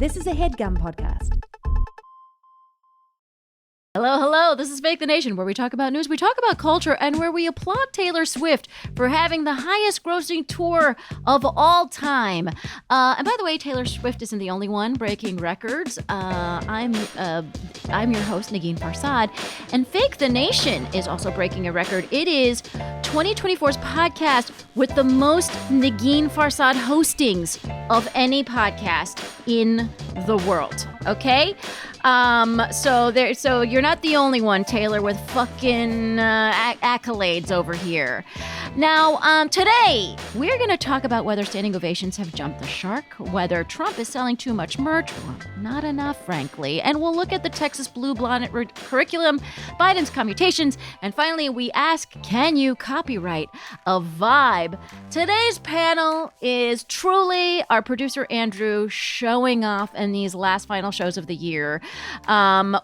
This is a HeadGum podcast. Hello. This is Fake the Nation, where we talk about news, we talk about culture, and where we applaud Taylor Swift for having the highest grossing tour of all time. And by the way, Taylor Swift isn't the only one breaking records. I'm your host, Negin Farsad, and Fake the Nation is also breaking a record. It is 2024's podcast with the most Negin Farsad hostings of any podcast in the world. Okay? So you're not the only one, Taylor, with fucking accolades over here. Now, today, we're going to talk about whether standing ovations have jumped the shark, whether Trump is selling too much merch, or not enough, frankly, and we'll look at the Texas Blue Blonde curriculum, Biden's commutations, and finally, we ask, can you copyright a vibe? Today's panel is truly our producer, Andrew, showing off in these last final shows of the year.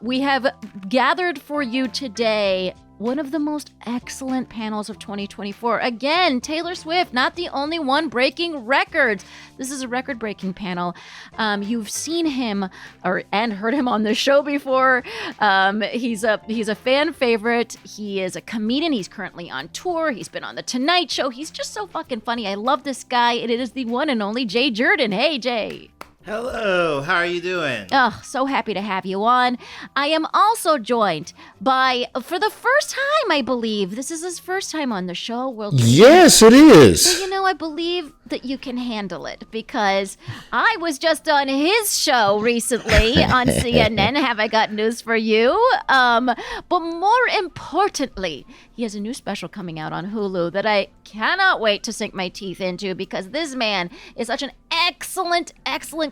We have gathered for you today one of the most excellent panels of 2024. Again, Taylor Swift, not the only one breaking records. This is a record-breaking panel. You've seen him and heard him on the show before. He's a fan favorite. He is a comedian. He's currently on tour. He's been on The Tonight Show. He's just so fucking funny. I love this guy. It is the one and only Jurden. Hey, Jay. Hello, how are you doing? Oh, so happy to have you on. I am also joined by, for the first time, I believe, this is his first time on the show. Yes, it is. So, I believe that you can handle it because I was just on his show recently on CNN. Have I got news for you? But more importantly, he has a new special coming out on Hulu that I cannot wait to sink my teeth into because this man is such an excellent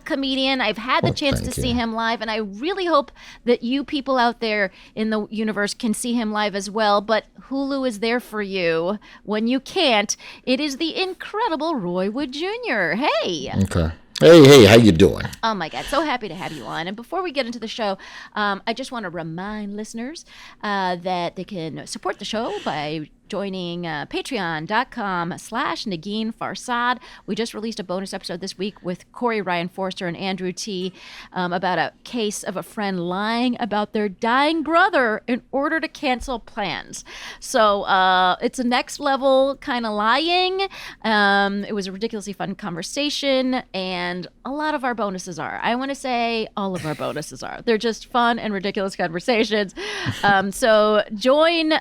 comedian. I've had the chance to see him live, and I really hope that you people out there in the universe can see him live as well. But Hulu is there for you when you can't. It is the incredible Roy Wood Jr. Hey. Okay. Hey, how you doing? Oh, my God. So happy to have you on. And before we get into the show, I just want to remind listeners that they can support the show by joining patreon.com/Negin Farsad. We just released a bonus episode this week with Corey Ryan Forster and Andrew T. About a case of a friend lying about their dying brother in order to cancel plans. So it's a next level kind of lying. It was a ridiculously fun conversation, and a lot of our bonuses are. I want to say all of our bonuses are. They're just fun and ridiculous conversations. So join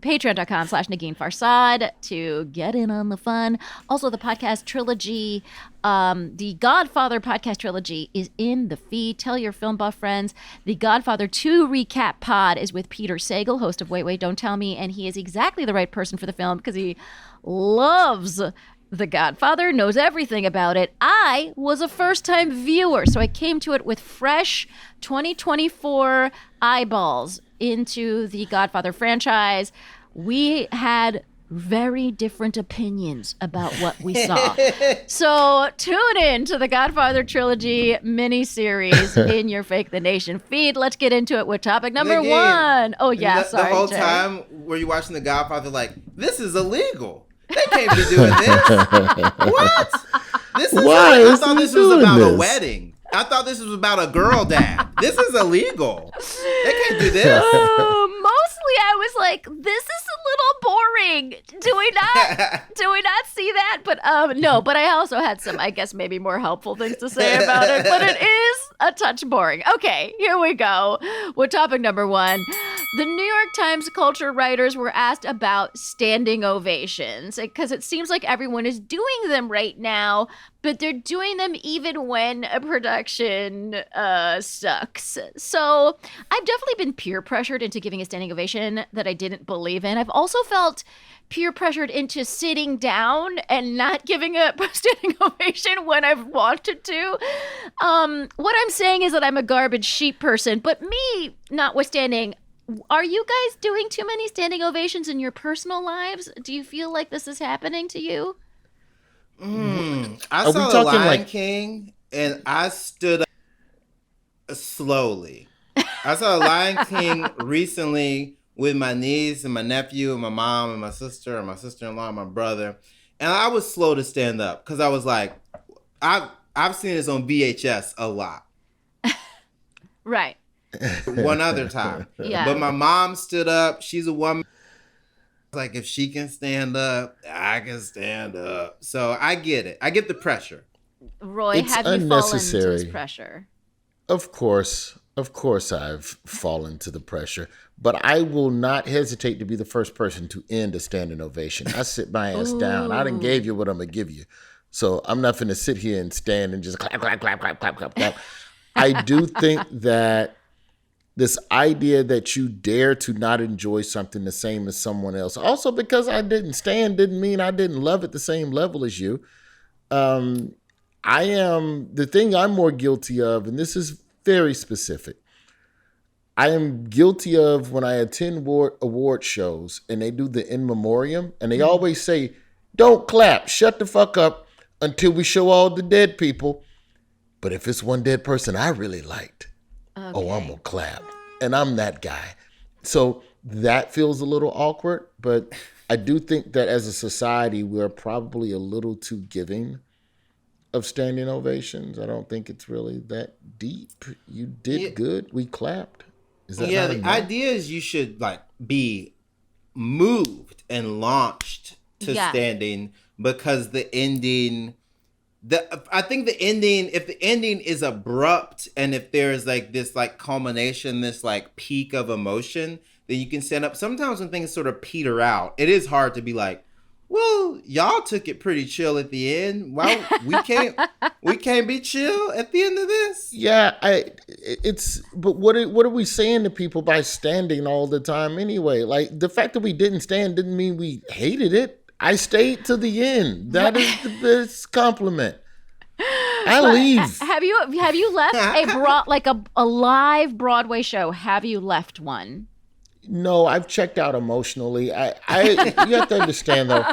patreon.com/Negin Farsad to get in on the fun. Also, the podcast trilogy, the Godfather podcast trilogy is in the feed. Tell your film buff friends. The Godfather 2 recap pod is with Peter Sagal, host of Wait, Don't Tell Me, and he is exactly the right person for the film because he loves The Godfather, knows everything about it. I was a first-time viewer, so I came to it with fresh 2024 eyeballs into the Godfather franchise. We had very different opinions about what we saw. So tune in to the Godfather trilogy miniseries in your Fake the Nation feed. Let's get into it with topic number one. Oh, yeah, sorry, the whole Jay. time were you watching The Godfather like, this is illegal. They can't be doing this. What? This is Why? I thought this was about this? a wedding. I thought this was about a girl dad. This is illegal. They can't do this. Mostly I was like, this is a little boring. Do we not see that? But no, but I also had some, I guess, maybe more helpful things to say about it. But it is a touch boring. Okay, here we go with topic number one. The New York Times culture writers were asked about standing ovations because it seems like everyone is doing them right now, but they're doing them even when a production sucks. So I've definitely been peer pressured into giving a standing ovation that I didn't believe in. I've also felt peer pressured into sitting down and not giving a standing ovation when I've wanted to. What I'm saying is that I'm a garbage sheep person, but me notwithstanding, are you guys doing too many standing ovations in your personal lives? Do you feel like this is happening to you? I saw The Lion King and I stood up slowly. I saw The Lion King recently with my niece and my nephew and my mom and my sister and my sister-in-law and my brother. And I was slow to stand up because I was like, I've seen this on VHS a lot. Right. One other time. Yeah. But my mom stood up. She's a woman. Like, if she can stand up, I can stand up. So I get it. I get the pressure. Roy, It's have you fallen to unnecessary. this pressure? Of course, I've fallen to the pressure, but I will not hesitate to be the first person to end a standing ovation. I sit my ass down. I done gave you what I'm gonna give you, so I'm not finna sit here and stand and just clap, clap, clap, clap, clap, clap, clap. I do think that this idea that you dare to not enjoy something the same as someone else, also because I didn't stand, didn't mean I didn't love it the same level as you. The thing I'm more guilty of, and this is very specific. I am guilty of when I attend award shows and they do the in memoriam and they always say, don't clap, shut the fuck up until we show all the dead people. But if it's one dead person I really liked, I'm going to clap. And I'm that guy. So that feels a little awkward, but I do think that as a society, we're probably a little too giving of standing ovations. I don't think it's really that deep. You did good. We clapped. Is that not the enough? idea is you should like be moved and launched to standing because the ending. I think the ending, if the ending is abrupt and if there's like this like culmination, this like peak of emotion, then you can stand up. Sometimes when things sort of peter out, it is hard to be like, well, y'all took it pretty chill at the end. Well, we can't be chill at the end of this. Yeah, but what are we saying to people by standing all the time anyway? Like the fact that we didn't stand didn't mean we hated it. I stayed to the end. That is the best compliment. Leave. Have you left a live Broadway show? Have you left one? No, I've checked out emotionally. You have to understand though.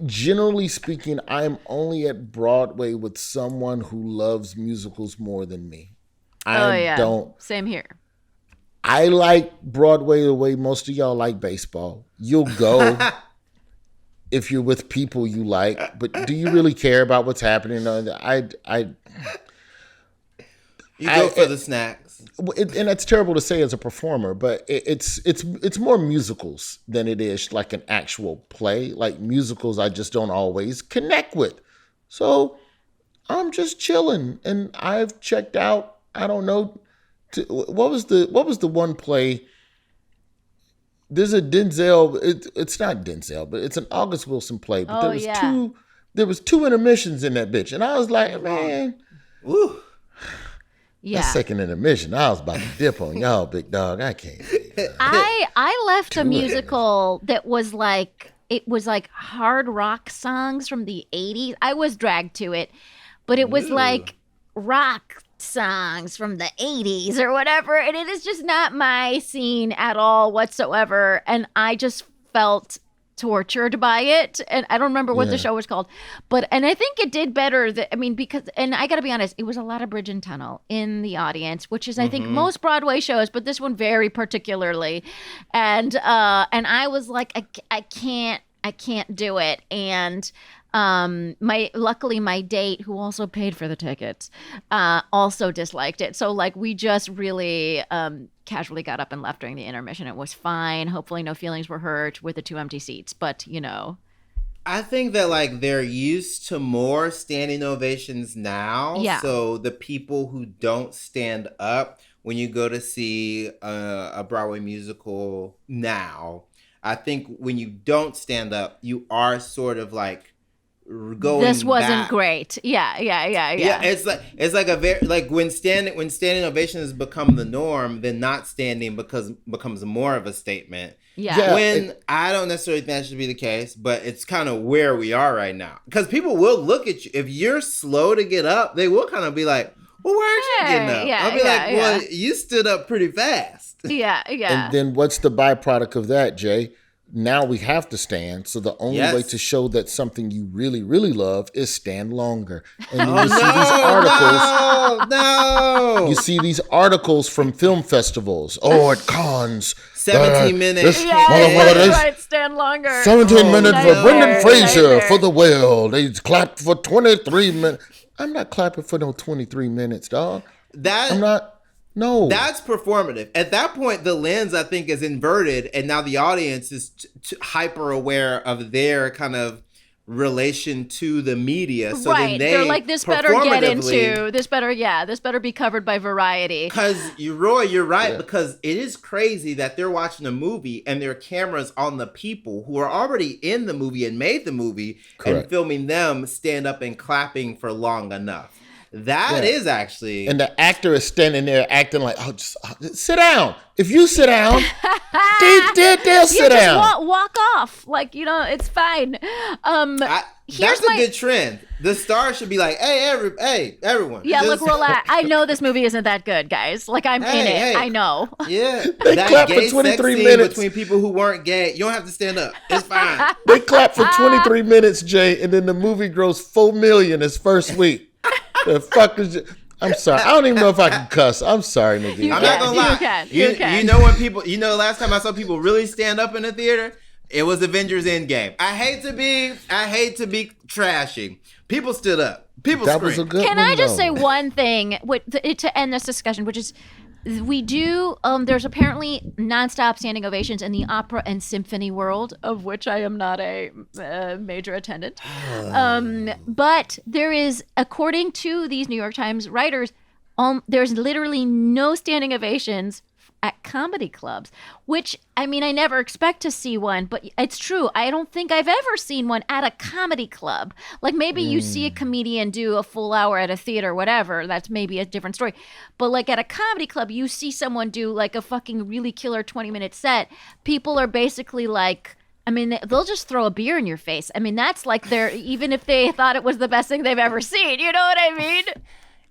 Generally speaking, I'm only at Broadway with someone who loves musicals more than me. Same here. I like Broadway the way most of y'all like baseball. You'll go if you're with people you like, but do you really care about what's happening? You go for the snacks. And that's terrible to say as a performer, but it's more musicals than it is like an actual play. Like musicals, I just don't always connect with. So I'm just chilling, and I've checked out. I don't know what was the one play. There's a Denzel. It's not Denzel, but it's an August Wilson play. But there was two intermissions in that bitch, and I was like, man, woo. Yeah. That second intermission, I was about to dip on y'all, big dog. I can't. I left a musical that was like hard rock songs from the 80s. I was dragged to it, but it was like rock songs from the 80s or whatever, and it is just not my scene at all whatsoever, and I just felt tortured by it, and I don't remember what the show was called, and I think it did better because I gotta be honest, it was a lot of bridge and tunnel in the audience, which is I think most Broadway shows, but this one very particularly, and I was like, I can't do it, and luckily my date, who also paid for the tickets, also disliked it. So like we just really casually got up and left during the intermission. It was fine. Hopefully no feelings were hurt with the 2 empty seats, but I think that like they're used to more standing ovations now. Yeah. So the people who don't stand up when you go to see a Broadway musical now, I think when you don't stand up, you are sort of like going this wasn't back. Great. Yeah. Yeah, it's like a very like when standing ovations become the norm, then not standing becomes more of a statement. Yeah. I don't necessarily think that should be the case, but it's kind of where we are right now. Because people will look at you if you're slow to get up, they will kind of be like, well, why aren't you getting up? I'll be well, you stood up pretty fast. Yeah. And then what's the byproduct of that, Jay? now we have to stand. So the only way to show that something you really, really love is stand longer. And then you see these articles. No. You see these articles from film festivals. Oh, at Cannes. 17 minutes. Right, stand longer. 17 minutes for Brendan Fraser for The Whale. They clapped for 23 minutes. I'm not clapping for no 23 minutes, dog. I'm not. No. That's performative. At that point, the lens, I think, is inverted, and now the audience is hyper aware of their kind of relation to the media. So right. then they're like, this better get into, this better be covered by Variety. Because, Roy, you're right, because it is crazy that they're watching a movie and there are cameras on the people who are already in the movie and made the movie and filming them stand up and clapping for long enough. That is actually... And the actor is standing there acting like, just sit down. If you sit down, they'll sit down. Just walk off. Like, it's fine. That's a good trend. The star should be like, hey, everyone. Yeah, look, relax. I know this movie isn't that good, guys. Like, I'm in it. I know. Yeah. They clap for 23 minutes. Between people who weren't gay. You don't have to stand up. It's fine. They clap for 23 minutes, Jay, and then the movie grows $4 million its first week. The fuck is it? I'm sorry. I don't even know if I can cuss. I'm sorry, Negin. I'm not gonna lie. You can. You know when people, last time I saw people really stand up in the theater, it was Avengers Endgame. I hate to be trashy. People stood up. People screamed. Was a good Can I just say one thing to end this discussion, which is we do, there's apparently nonstop standing ovations in the opera and symphony world, of which I am not a major attendant. But there is, according to these New York Times writers, there's literally no standing ovations at comedy clubs, which, I never expect to see one, but it's true. I don't think I've ever seen one at a comedy club. Like, maybe you see a comedian do a full hour at a theater, whatever. That's maybe a different story. But, like, at a comedy club, you see someone do, like, a fucking really killer 20-minute set. People are basically like... they'll just throw a beer in your face. That's like even if they thought it was the best thing they've ever seen. You know what I mean?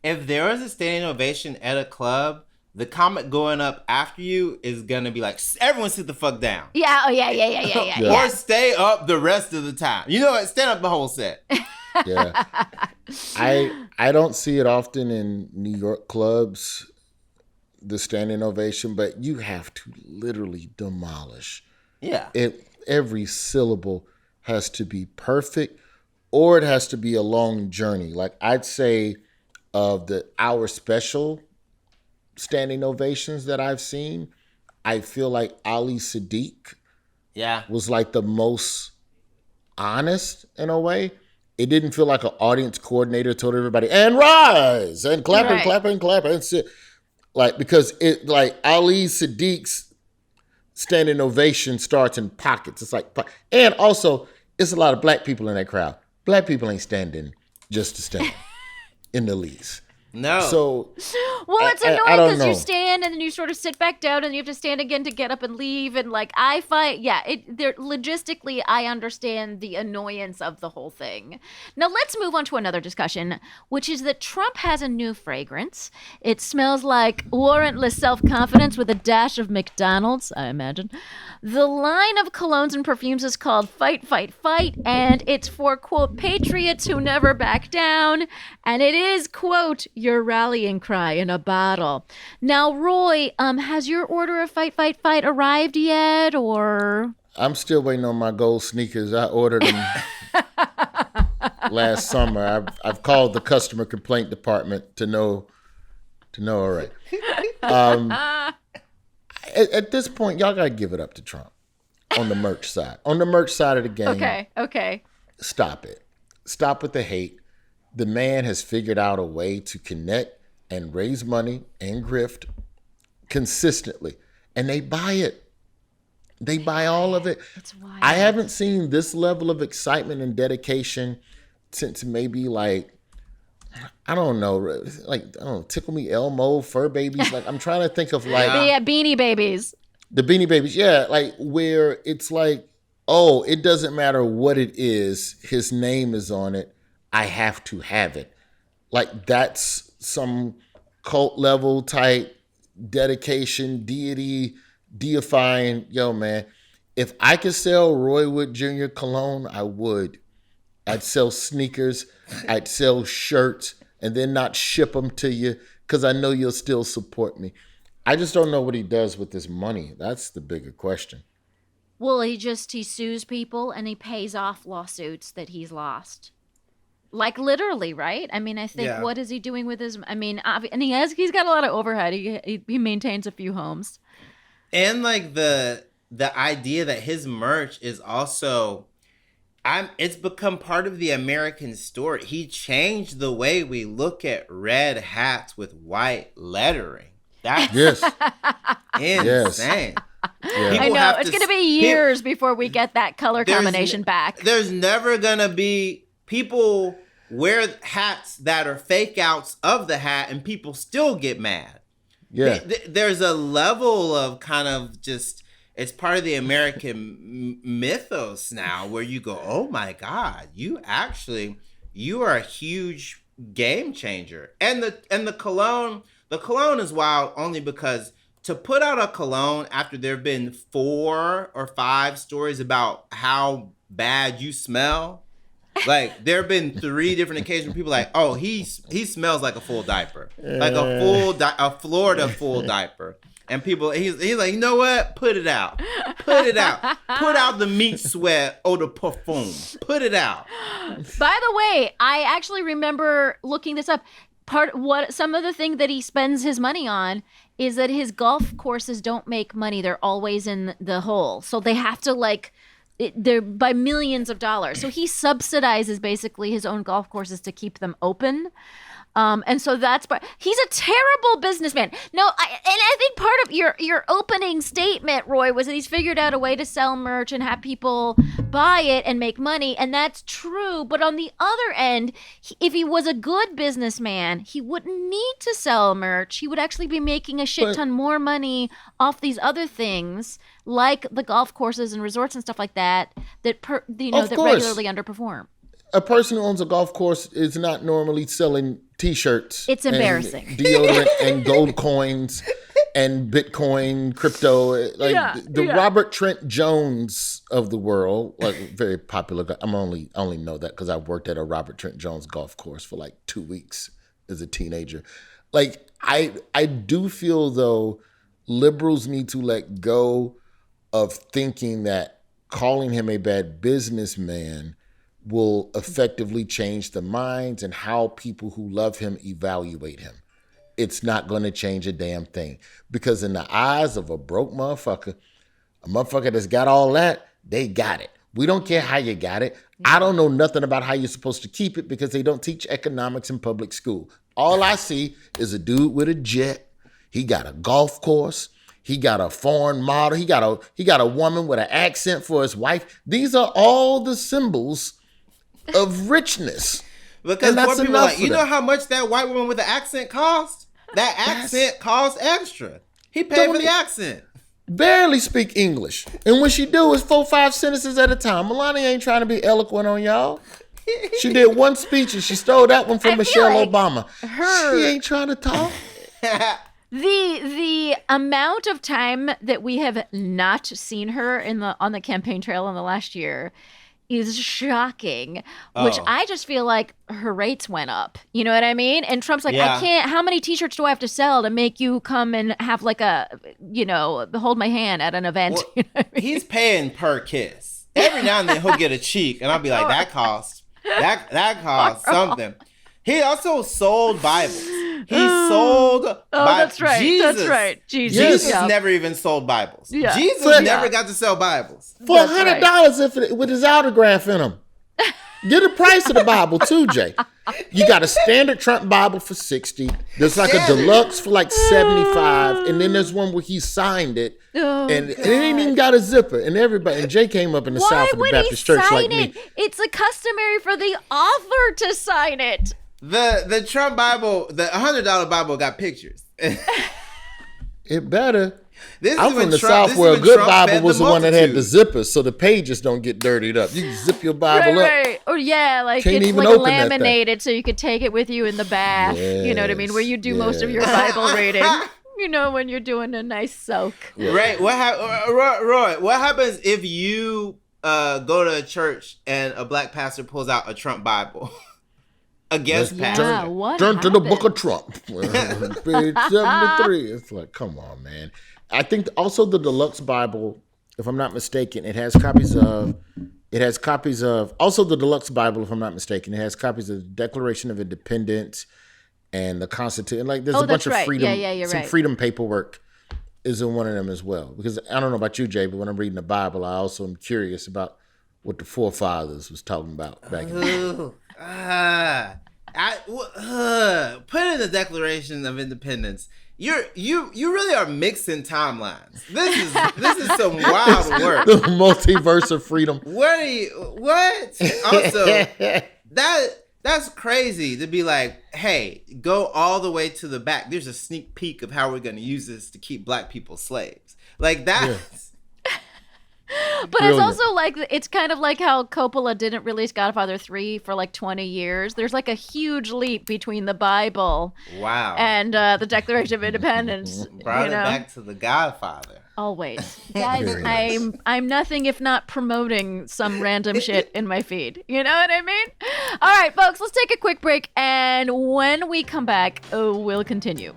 If there was a standing ovation at a club, the comic going up after you is gonna be like, everyone sit the fuck down. Yeah. Oh yeah. Or stay up the rest of the time. You know what? Stand up the whole set. Yeah. I don't see it often in New York clubs, the standing ovation, but you have to literally demolish. Yeah. Every syllable has to be perfect, or it has to be a long journey. Like, I'd say of the hour special standing ovations that I've seen, I feel like Ali Sadiq was like the most honest in a way. It didn't feel like an audience coordinator told everybody, and rise, and clap and clap and clap and sit. Like, because it, like, Ali Sadiq's standing ovation starts in pockets. It's like, and also, it's a lot of black people in that crowd. Black people ain't standing just to stand in the least. No. So, well, it's annoying because you stand and then you sort of sit back down and you have to stand again to get up and leave. And like, I find, logistically, I understand the annoyance of the whole thing. Now, let's move on to another discussion, which is that Trump has a new fragrance. It smells like warrantless self-confidence with a dash of McDonald's, I imagine. The line of colognes and perfumes is called Fight, Fight, Fight, and it's for, quote, patriots who never back down, and it is, quote, your rallying cry in a bottle. Now, Roy, has your order of Fight, Fight, Fight arrived yet, or? I'm still waiting on my gold sneakers. I ordered them last summer. I've called the customer complaint department to know all right. At this point, y'all gotta give it up to Trump on the merch side. On the merch side of the game. Okay. Stop it. Stop with the hate. The man has figured out a way to connect and raise money and grift consistently. And they buy it. They buy all of it. It's wild. I haven't seen this level of excitement and dedication since maybe like, I don't know, Tickle Me Elmo, Fur Babies. Like, I'm trying to think of like... Yeah, Beanie Babies. The Beanie Babies, yeah. Like, where it's like, oh, it doesn't matter what it is. His name is on it. I have to have it. Like, that's some cult level type dedication, deity, deifying. Yo, man, If I could sell Roy Wood Jr. cologne, I would. I'd sell sneakers, I'd sell shirts, and then not ship them to you because I know you'll still support me. I just don't know what he does with this money. That's the bigger question. Well, he sues people and he pays off lawsuits that he's lost. Like literally, right? I mean, I think what is he doing with his? I mean, and he's got a lot of overhead. He maintains a few homes, and like the idea that his merch is also, it's become part of the American story. He changed the way we look at red hats with white lettering. That's insane. Yeah. I know it's going to be years before we get that color combination back. There's never going to be people wear hats that are fake outs of the hat and people still get mad. Yeah. There's a level of kind of just, it's part of the American mythos now where you go, oh my God, you are a huge game changer. And the cologne is wild only because to put out a cologne after there have been 4 or 5 stories about how bad you smell, like there have been 3 different occasions where people are like, oh, he smells like a full diaper, like a Florida full diaper, and people he's like, you know what? Put it out, put out the meat sweat or the parfum, put it out. By the way, I actually remember looking this up. Some of the thing that he spends his money on is that his golf courses don't make money. They're always in the hole. So they have to they're by millions of dollars. So he subsidizes basically his own golf courses to keep them open. And so he's a terrible businessman. No, I think part of your opening statement, Roy, was that he's figured out a way to sell merch and have people buy it and make money. And that's true. But on the other end, if he was a good businessman, he wouldn't need to sell merch. He would actually be making a shit ton more money off these other things, like the golf courses and resorts and stuff like that regularly underperform. A person who owns a golf course is not normally selling T-shirts. It's embarrassing. And deodorant and gold coins and Bitcoin, crypto. Robert Trent Jones of the world, like very popular guy. I only know that because I worked at a Robert Trent Jones golf course for like 2 weeks as a teenager. Like I do feel though liberals need to let go of thinking that calling him a bad businessman will effectively change the minds and how people who love him evaluate him. It's not going to change a damn thing. Because in the eyes of a broke motherfucker, a motherfucker that's got all that, they got it. We don't care how you got it. I don't know nothing about how you're supposed to keep it because they don't teach economics in public school. All I see is a dude with a jet. He got a golf course. He got a foreign model. He got a woman with an accent for his wife. These are all the symbols of richness. Because poor people are like, you know how much that white woman with the accent cost? That accent costs extra. He paid for the accent. Barely speak English. And when she do, it's 4-5 sentences at a time. Melania ain't trying to be eloquent on y'all. She did one speech and she stole that one from Michelle Obama. She ain't trying to talk. The amount of time that we have not seen her on the campaign trail in the last year is shocking, which I just feel like her rates went up. You know what I mean? And Trump's like, I can't, how many t-shirts do I have to sell to make you come and have like hold my hand at an event? Well, you know what I mean? He's paying per kiss. Every now and then he'll get a cheek and I'll be like, that costs something. He also sold Bibles. He sold Bibles. That's right. Jesus. That's right. Jesus never even sold Bibles. Yeah. Jesus never got to sell Bibles. For $100 with his autograph in them. Get the price of the Bible too, Jay. You got a standard Trump Bible for $60. There's like a deluxe for like $75, and then there's one where he signed it, and it ain't even got a zipper. And Jay came up in the South of the Baptist Church like me. It's a customary for the author to sign it. The Trump Bible, the $100 Bible got pictures. It better. I'm from the South where a good Bible was the one that had the zippers, so the pages don't get dirtied up. You can zip your Bible up. Right. Or it's like laminated so you could take it with you in the bath. Yes, you know what I mean? Where you do most of your Bible reading. You know, when you're doing a nice soak. Right. Roy, what happens if you go to a church and a black pastor pulls out a Trump Bible? A guest pastor. Turn to the book of Trump. Page 73. It's like, come on, man. I think also the deluxe Bible, if I'm not mistaken, it has copies of also the deluxe Bible, if I'm not mistaken, it has copies of the Declaration of Independence and the Constitution. Like there's a bunch of freedom, some freedom paperwork is in one of them as well. Because I don't know about you, Jay, but when I'm reading the Bible, I also am curious about what the forefathers was talking about back in the day. Put in the Declaration of Independence. You really are mixing timelines. This is some wild work. The multiverse of freedom. What? Also, that's crazy to be like, hey, go all the way to the back. There's a sneak peek of how we're going to use this to keep black people slaves. Like that. Yeah. But brilliant. It's also like, it's kind of like how Coppola didn't release Godfather 3 for like 20 years. There's like a huge leap between the Bible and the Declaration of Independence. Brought it back to the Godfather. Always. Guys, I'm nothing if not promoting some random shit in my feed. You know what I mean? All right, folks, let's take a quick break. And when we come back, we'll continue.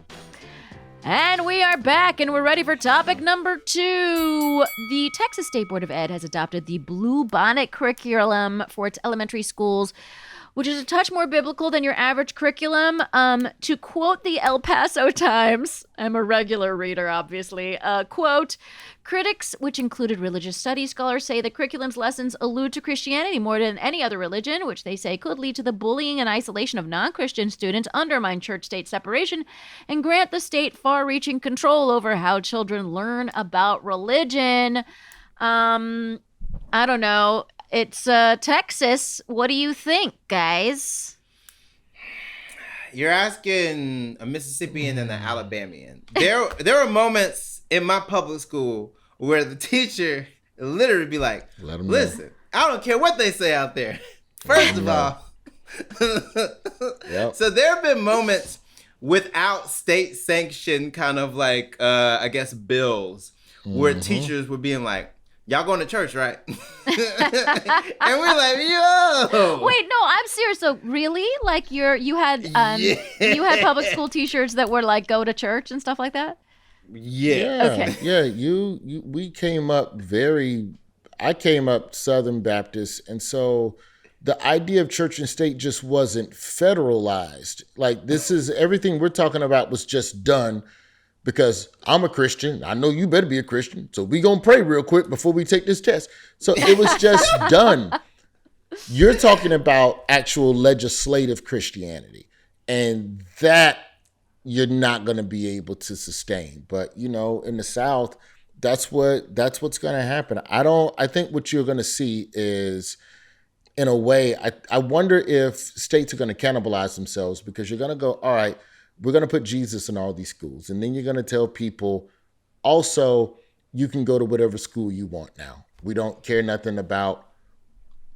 And we are back, and we're ready for topic number 2. The Texas State Board of Ed has adopted the Blue Bonnet curriculum for its elementary schools, which is a touch more biblical than your average curriculum. To quote the El Paso Times, I'm a regular reader, obviously, quote, critics, which included religious studies scholars, say the curriculum's lessons allude to Christianity more than any other religion, which they say could lead to the bullying and isolation of non-Christian students, undermine church-state separation, and grant the state far-reaching control over how children learn about religion. I don't know. It's Texas. What do you think, guys? You're asking a Mississippian and an Alabamian. There are moments in my public school where the teacher literally be like, listen, I don't care what they say out there. First of all. Yep. So there have been moments without state sanctioned kind of like, I guess, bills where teachers were being like, y'all going to church, right? And we're like, yo. Wait, no, I'm serious. So really? Like you had public school t-shirts that were like go to church and stuff like that? Yeah. Okay. Yeah, we came up I came up Southern Baptist, and so the idea of church and state just wasn't federalized. Like this is everything we're talking about was just done because I'm a Christian. I know you better be a Christian. So we gonna pray real quick before we take this test. So it was just done. You're talking about actual legislative Christianity, and that you're not going to be able to sustain. But, you know, in the South, that's what's going to happen. I think what you're going to see is, in a way, I wonder if states are going to cannibalize themselves, because you're going to go, all right, we're going to put Jesus in all these schools. And then you're going to tell people, also, you can go to whatever school you want now. We don't care nothing about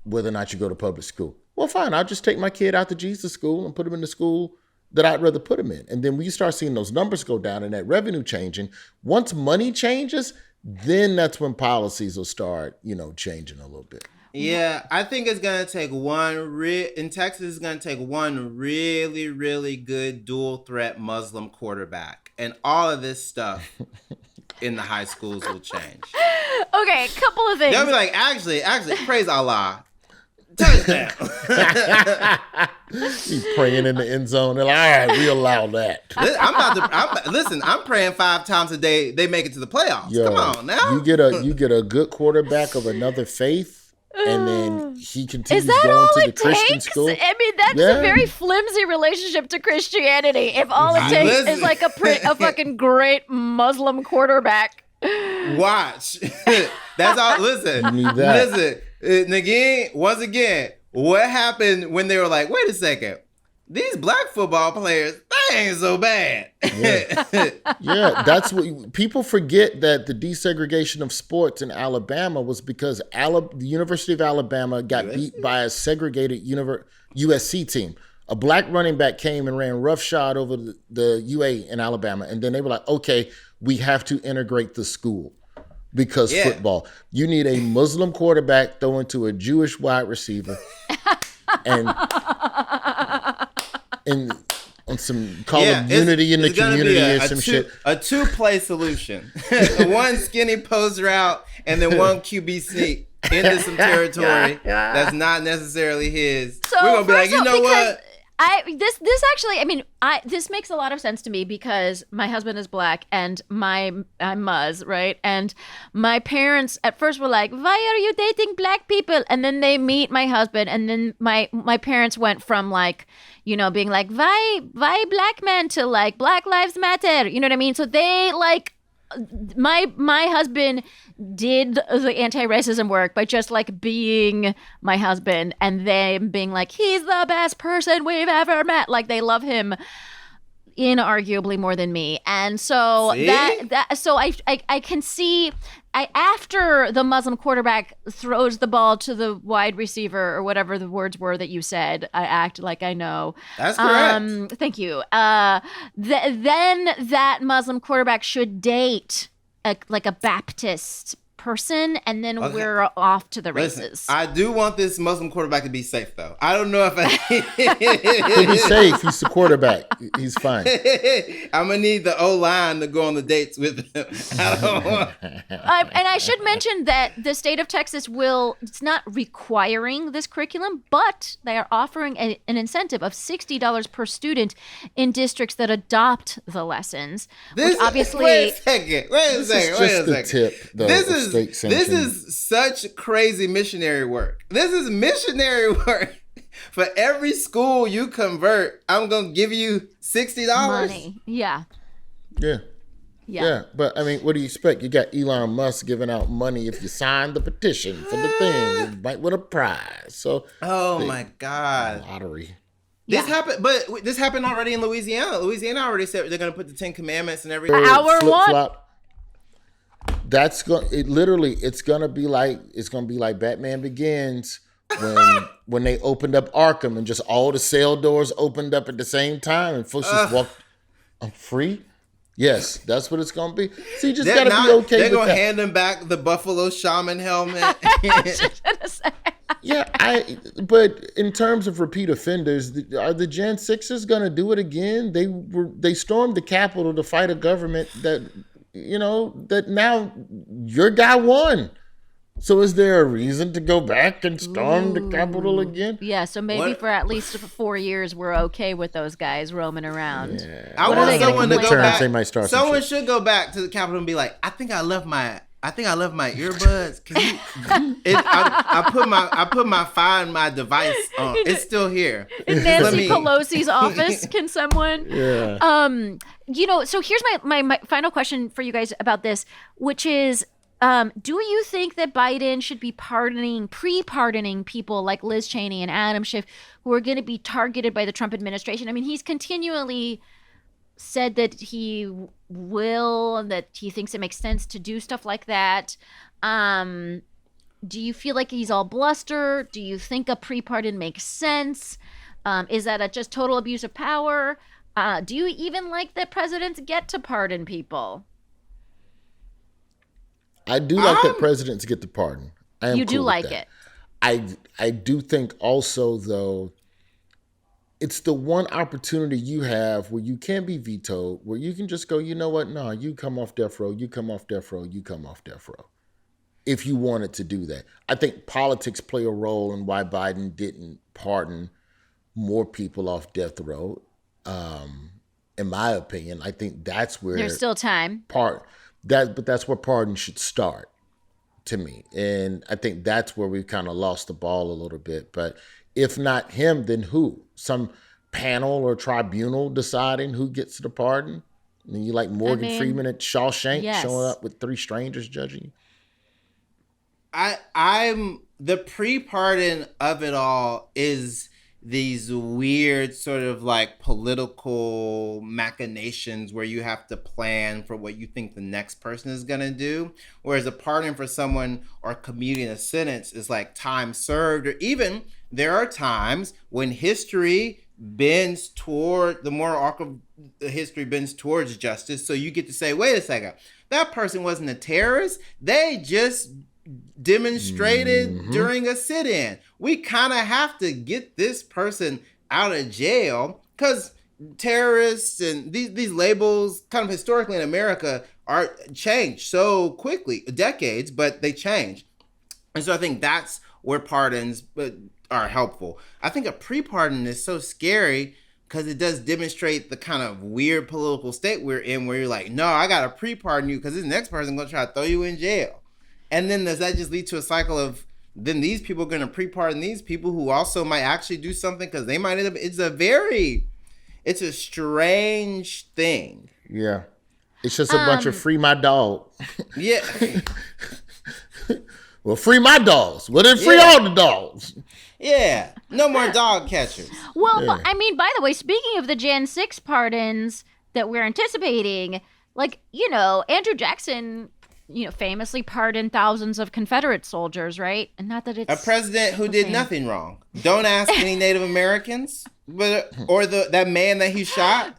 whether or not you go to public school. Well, fine, I'll just take my kid out to Jesus school and put him in the school that I'd rather put him in. And then we start seeing those numbers go down and that revenue changing. Once money changes, then that's when policies will start, changing a little bit. Yeah, I think it's going to take in Texas, it's going to take one really, really good dual threat Muslim quarterback. And all of this stuff in the high schools will change. Okay, a couple of things. They'll be like, actually, praise Allah. Touchdown. He's praying in the end zone. They're like, all right, we allow that. I'm praying 5 times a day. They make it to the playoffs. Yo, come on now. You get a good quarterback of another faith, and then he continues going to the Christian school. I mean, that's a very flimsy relationship to Christianity. If all it takes is like a fucking great Muslim quarterback. Watch. That's all. Listen. You need that. Listen. Negin, once again, what happened when they were like, wait a second, these black football players, they ain't so bad. Yeah, that's what people forget, that the desegregation of sports in Alabama was because the University of Alabama got beat by a segregated USC team. A black running back came and ran roughshod over the UA in Alabama. And then they were like, okay, we have to integrate the school because football. You need a Muslim quarterback throwing to a Jewish wide receiver. and on some call of unity in the community and some shit. A two-play solution. One skinny poser out and then one QB sneak into some territory that's not necessarily his. So we're gonna be like, you know what? This actually, I mean, this makes a lot of sense to me because my husband is black and I'm Muzz, right? And my parents at first were like, "Why are you dating black people?" And then they meet my husband, and then my parents went from like, you know, being like, "Why black men?" to like, "Black Lives Matter." You know what I mean? So they like. My husband did the anti-racism work by just like being my husband and them being like, he's the best person we've ever met. Like they love him inarguably more than me. And so so I can see after the Muslim quarterback throws the ball to the wide receiver or whatever the words were that you said, I act like I know. That's correct. Thank you. Then that Muslim quarterback should date a Baptist person, and then we're off to the races. Listen, I do want this Muslim quarterback to be safe, though. I don't know if He'll be safe. He's the quarterback. He's fine. I'm gonna need the O-line to go on the dates with him. I don't want. And I should mention that the state of Texas it's not requiring this curriculum, but they are offering an incentive of $60 per student in districts that adopt the lessons. Which obviously, wait a second. This is just the tip, though. This is such crazy missionary work. This is missionary work. For every school you convert, I'm going to give you $60. Money. Yeah. But I mean, what do you expect? You got Elon Musk giving out money if you sign the petition for the thing. You might win a prize. So, my God. Lottery. This happened, but this happened already in Louisiana. Louisiana already said they're going to put the 10 Commandments and everything. Hour one. That's it's gonna be like Batman Begins when they opened up Arkham and just all the cell doors opened up at the same time and folks just walked. I'm free. Yes, that's what it's gonna be. So you just gotta be okay with that. They're gonna hand him back the Buffalo Shaman helmet. But in terms of repeat offenders, are the Gen 6ers gonna do it again? They stormed the Capitol to fight a government that. You know, that now your guy won. So is there a reason to go back and storm the Capitol again? Yeah, so maybe for at least 4 years, we're okay with those guys roaming around. Yeah. I want someone to go back. They might start someone should go back to the Capitol and be like, I think I left my earbuds. I put my device on. It's still here. In Nancy Pelosi's office, can someone? Yeah. You know, so here's my final question for you guys about this, which is, do you think that Biden should be pre-pardoning people like Liz Cheney and Adam Schiff who are going to be targeted by the Trump administration? I mean, he's continually said that he will, and that he thinks it makes sense to do stuff like that. Do you feel like he's all bluster? Do you think a pre-pardon makes sense? Is that just total abuse of power? Do you even like that presidents get to pardon people? I do like that presidents get to pardon. You do like it. I do think also, though, it's the one opportunity you have where you can't be vetoed, where you can just go, you know what? No, you come off death row, you come off death row, you come off death row. If you wanted to do that. I think politics play a role in why Biden didn't pardon more people off death row. In my opinion, I think that's where there's still time. But that's where pardon should start, to me. And I think that's where we've kind of lost the ball a little bit. But if not him, then who? Some panel or tribunal deciding who gets the pardon? And you like Morgan Freeman at Shawshank showing up with 3 strangers judging you? I'm the pre-pardon of it all is these weird sort of like political machinations where you have to plan for what you think the next person is going to do. Whereas a pardon for someone or commuting a sentence is like time served, or even there are times when history bends toward, the moral arc of history bends towards justice. So you get to say, wait a second, that person wasn't a terrorist. They just demonstrated during a sit-in. We kind of have to get this person out of jail, because terrorists and these labels kind of historically in America are changed so quickly, decades, but they change. And so I think that's where pardons are helpful. I think a pre-pardon is so scary because it does demonstrate the kind of weird political state we're in, where you're like, no, I got to pre-pardon you because this next person going to try to throw you in jail. And then does that just lead to a cycle of, then these people are going to pre-pardon these people who also might actually do something because they might end up, it's a strange thing. Yeah. It's just a bunch of free my dog. Yeah. Well, free my dogs. Well, then free all the dogs. Yeah. No more dog catchers. Well, yeah. I mean, by the way, speaking of the Jan 6 pardons that we're anticipating, like, Andrew Jackson, famously pardoned thousands of Confederate soldiers, right? And not that it's a president who did nothing wrong. Don't ask any Native Americans, or that man that he shot.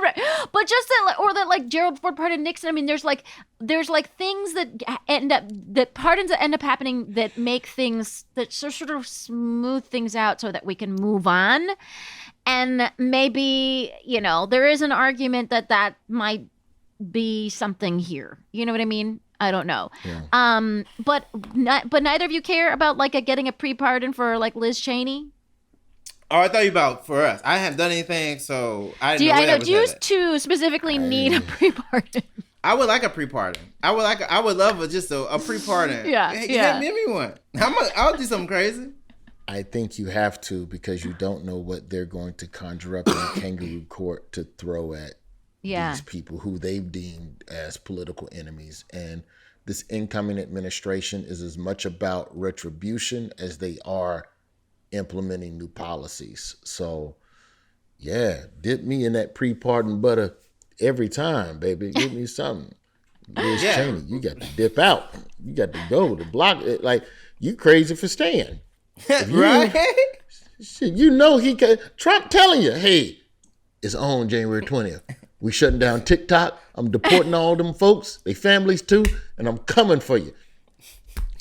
Right. But just that Gerald Ford pardoned Nixon. I mean, there's things that pardons that end up happening that make things that sort of smooth things out so that we can move on. And maybe, there is an argument that might be something here. You know what I mean? I don't know. Yeah. But neither of you care about getting a pre-pardon for Liz Cheney? Oh, I thought you about for us. I haven't done anything, so I didn't know. Do you two specifically need a pre-pardon? I would like a pre-pardon. I would love just a pre-pardon. Yeah, Give me one. I'll do something crazy. I think you have to, because you don't know what they're going to conjure up in a kangaroo court to throw at these people who they've deemed as political enemies. And this incoming administration is as much about retribution as they are implementing new policies. So, yeah, dip me in that pre-pardon butter every time, baby. Give me something. Liz Cheney, you got to dip out. You got to go to block it. Like, you crazy for staying. Right? Shit, he can. Trump telling you, hey, it's on January 20th. We shutting down TikTok. I'm deporting all them folks, they families too, and I'm coming for you.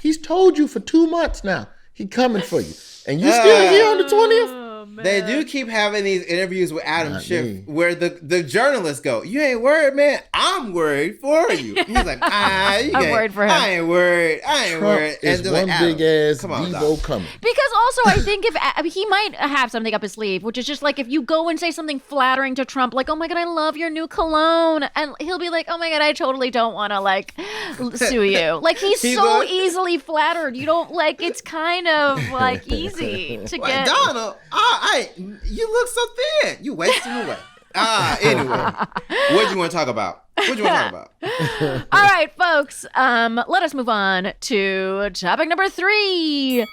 He's told you for 2 months now. He coming for you. And you still here on the 20th? They do keep having these interviews with Adam Schiff where the journalists go, you ain't worried, man. I'm worried for you. He's like, I'm worried for him. I ain't worried. Trump is one big ass Devo coming. Because also I think if he might have something up his sleeve, which is just if you go and say something flattering to Trump, like, oh my God, I love your new cologne. And he'll be like, oh my God, I totally don't want to sue you. He's so easily flattered. You don't it's kind of easy to get. Donald, you look so thin. You wasting away. Anyway, what do you want to talk about? All right, folks. Let us move on to topic number 3.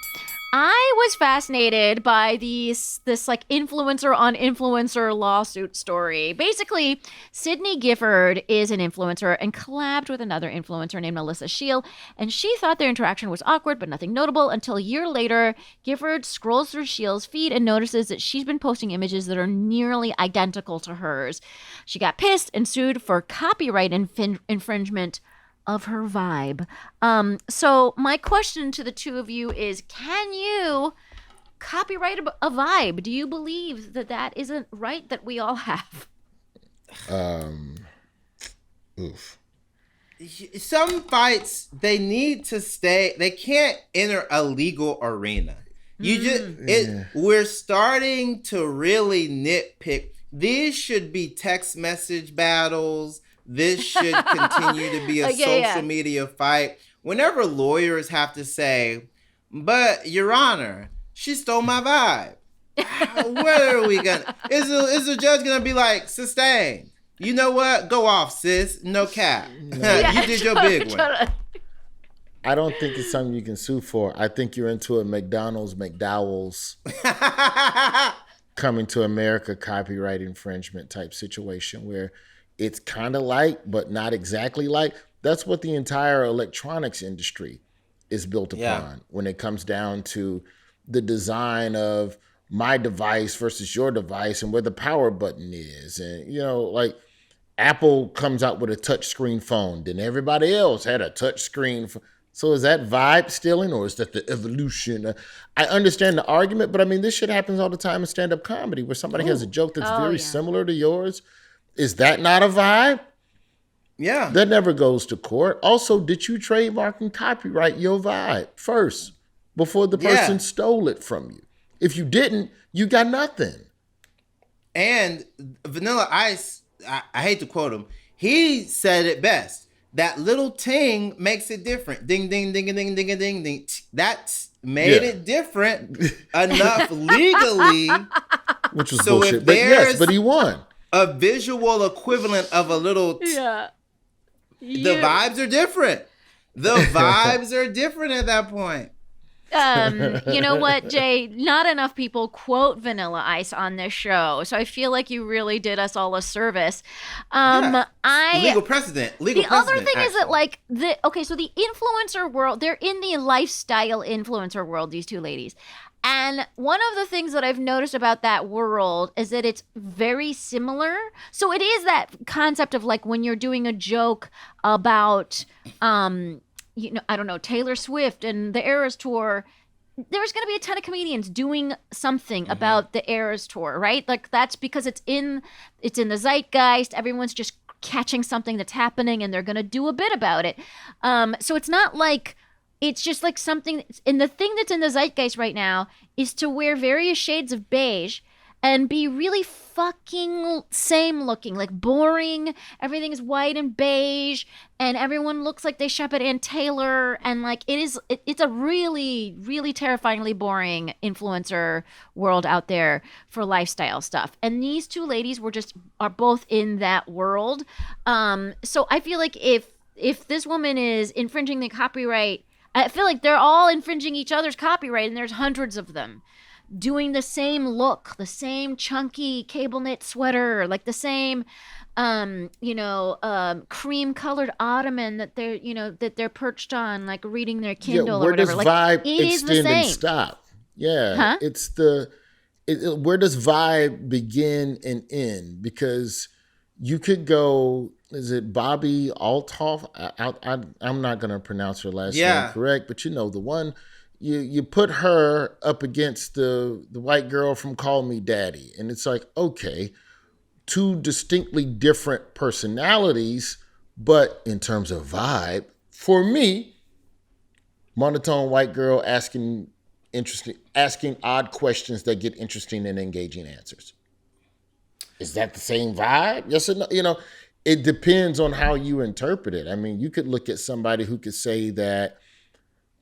I was fascinated by this influencer on influencer lawsuit story. Basically, Sydney Gifford is an influencer and collabed with another influencer named Melissa Scheel, and she thought their interaction was awkward but nothing notable until a year later, Gifford scrolls through Scheel's feed and notices that she's been posting images that are nearly identical to hers. She got pissed and sued for copyright infringement of her vibe. So my question to the two of you is, can you copyright a vibe? Do you believe that isn't right that we all have? Oof. Some fights, they need to stay, they can't enter a legal arena. We're starting to really nitpick. These should be text message battles. This should continue to be a social media fight. Whenever lawyers have to say, but Your Honor, she stole my vibe. Where are we gonna? Is the judge gonna be like, sustained? You know what? Go off, sis. No cap. You did your big one. I don't think it's something you can sue for. I think you're into a McDowell's coming to America copyright infringement type situation where it's kind of but not exactly That's what the entire electronics industry is built upon when it comes down to the design of my device versus your device and where the power button is. And, like Apple comes out with a touchscreen phone, then everybody else had a touchscreen. So is that vibe stealing or is that the evolution? I understand the argument, but I mean, this shit happens all the time in stand-up comedy where somebody has a joke that's very similar to yours. Is that not a vibe? Yeah. That never goes to court. Also, did you trademark and copyright your vibe first before the person stole it from you? If you didn't, you got nothing. And Vanilla Ice, I hate to quote him, he said it best. That little ting makes it different. Ding, ding, ding, ding, ding, ding, ding. That's made it different enough legally. Which was bullshit. But he won. A visual equivalent of a little the vibes are different. The vibes are different at that point. You know what, Jay? Not enough people quote Vanilla Ice on this show, so I feel like you really did us all a service. Legal precedent. The other thing is that, so the influencer world, they're in the lifestyle influencer world, these two ladies. And one of the things that I've noticed about that world is that it's very similar. So it is that concept of like when you're doing a joke about, I don't know, Taylor Swift and the Eras Tour, there's going to be a ton of comedians doing something about the Eras Tour, right? Like that's because it's in the zeitgeist. Everyone's just catching something that's happening and they're going to do a bit about it. So it's not like, it's just like something, and the thing that's in the zeitgeist right now is to wear various shades of beige and be really fucking same looking, like boring. Everything is white and beige, and everyone looks like they shop at Ann Taylor, and like it's a really, really terrifyingly boring influencer world out there for lifestyle stuff. And these two ladies are both in that world. So I feel like if this woman is infringing the copyright, I feel like they're all infringing each other's copyright, and there's hundreds of them doing the same look, the same chunky cable knit sweater, like the same, cream colored ottoman that they're perched on, like reading their Kindle or whatever. Where does vibe extend and stop? Yeah, it's where does vibe begin and end? Because you could go. Is it Bobby Althoff? I'm not going to pronounce her last name correct, but the one, you put her up against the white girl from Call Me Daddy. And it's like, okay, two distinctly different personalities, but in terms of vibe, for me, monotone white girl asking odd questions that get interesting and engaging answers. Is that the same vibe? Yes or no? It depends on how you interpret it. I mean, you could look at somebody who could say that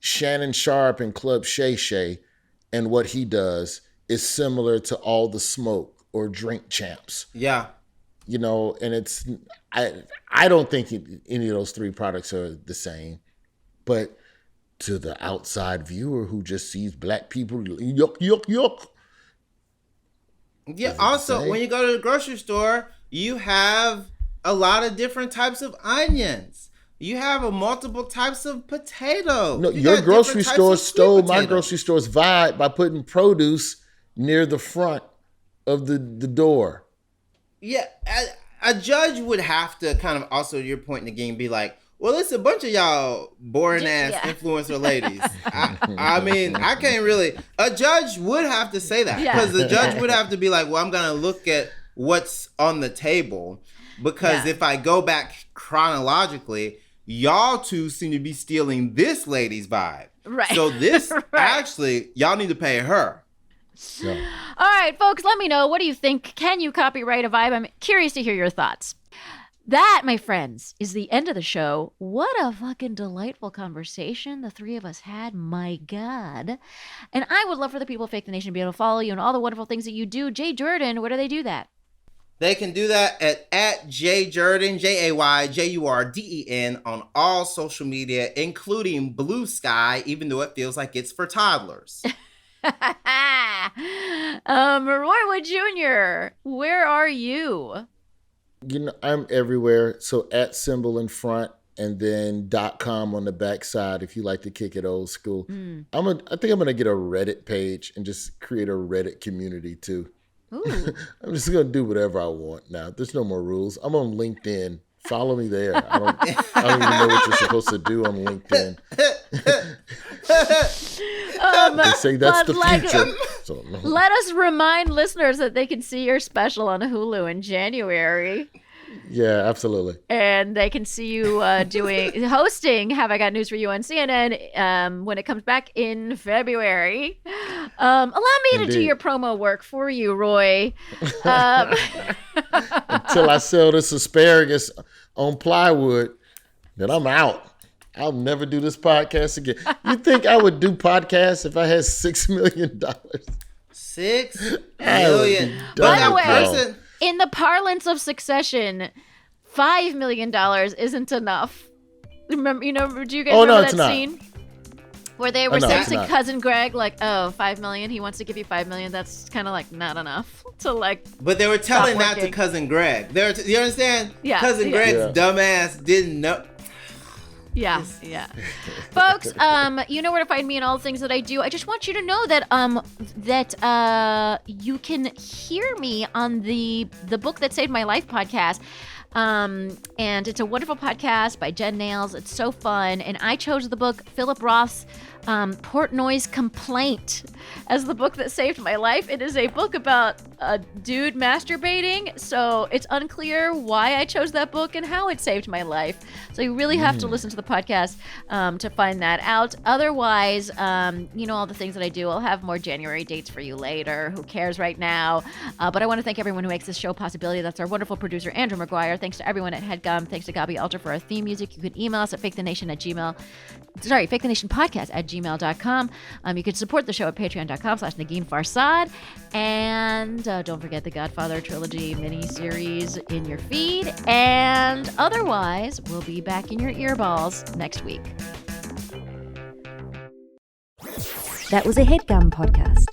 Shannon Sharp and Club Shay Shay and what he does is similar to All the Smoke or Drink Champs. Yeah. And it's, I don't think any of those three products are the same, but to the outside viewer who just sees black people, yuck, yuck, yuck. Yeah. Also, when you go to the grocery store, you have a lot of different types of onions. You have multiple types of potato. No, your grocery store stole my grocery store's vibe by putting produce near the front of the door. Yeah, a judge would have to kind of also, your point in the game, be like, well, it's a bunch of y'all boring ass influencer ladies. I mean, I can't really. A judge would have to say that because the judge would have to be like, well, I'm going to look at what's on the table. Because if I go back chronologically, y'all two seem to be stealing this lady's vibe. Right. So this, actually, y'all need to pay her. So. All right, folks, let me know. What do you think? Can you copyright a vibe? I'm curious to hear your thoughts. That, my friends, is the end of the show. What a fucking delightful conversation the three of us had. My God. And I would love for the people of Fake the Nation to be able to follow you and all the wonderful things that you do. Jay Jurden, where do they do that? They can do that at JayJurden, JayJurden, on all social media, including Blue Sky, even though it feels like it's for toddlers. Roy Wood Jr., where are you? I'm everywhere. So at symbol in front, and then .com on the backside if you like to kick it old school. I think I'm gonna get a Reddit page and just create a Reddit community too. Ooh. I'm just gonna do whatever I want now. There's no more rules. I'm on LinkedIn. Follow me there. I don't even know what you're supposed to do on LinkedIn. They say that's the future. So, no. Let us remind listeners that they can see your special on Hulu in January. Yeah, absolutely. And they can see you hosting Have I Got News for You on CNN when it comes back in February. Allow me to do your promo work for you, Roy. Until I sell this asparagus on plywood, then I'm out. I'll never do this podcast again. You think I would do podcasts if I had $6 million? $6 million. By the way, in the parlance of Succession, $5 million isn't enough. Remember, do you guys remember that scene? Where they were saying to Cousin Greg, like, oh, $5 million, he wants to give you $5 million. That's kind of like not enough to like. But they were telling that to Cousin Greg. You understand? Yeah. Cousin Greg's dumbass didn't know. Yeah. Folks, you know where to find me and all the things that I do. I just want you to know that you can hear me on the Book That Saved My Life podcast. And it's a wonderful podcast by Jen Nails. It's so fun. And I chose the book Philip Roth's Portnoy's Complaint as the book that saved my life. It is a book about a dude masturbating, so it's unclear why I chose that book and how it saved my life. So you really have to listen to the podcast to find that out. Otherwise, all the things that I do, I'll have more January dates for you later. Who cares right now? But I want to thank everyone who makes this show a possibility. That's our wonderful producer, Andrew McGuire. Thanks to everyone at HeadGum. Thanks to Gaby Alter for our theme music. You can email us at fakethenationpodcast@gmail.com. You can support the show at patreon.com/Negin Farsad. And don't forget the Godfather Trilogy mini-series in your feed. And otherwise, we'll be back in your earballs next week. That was a HeadGum podcast.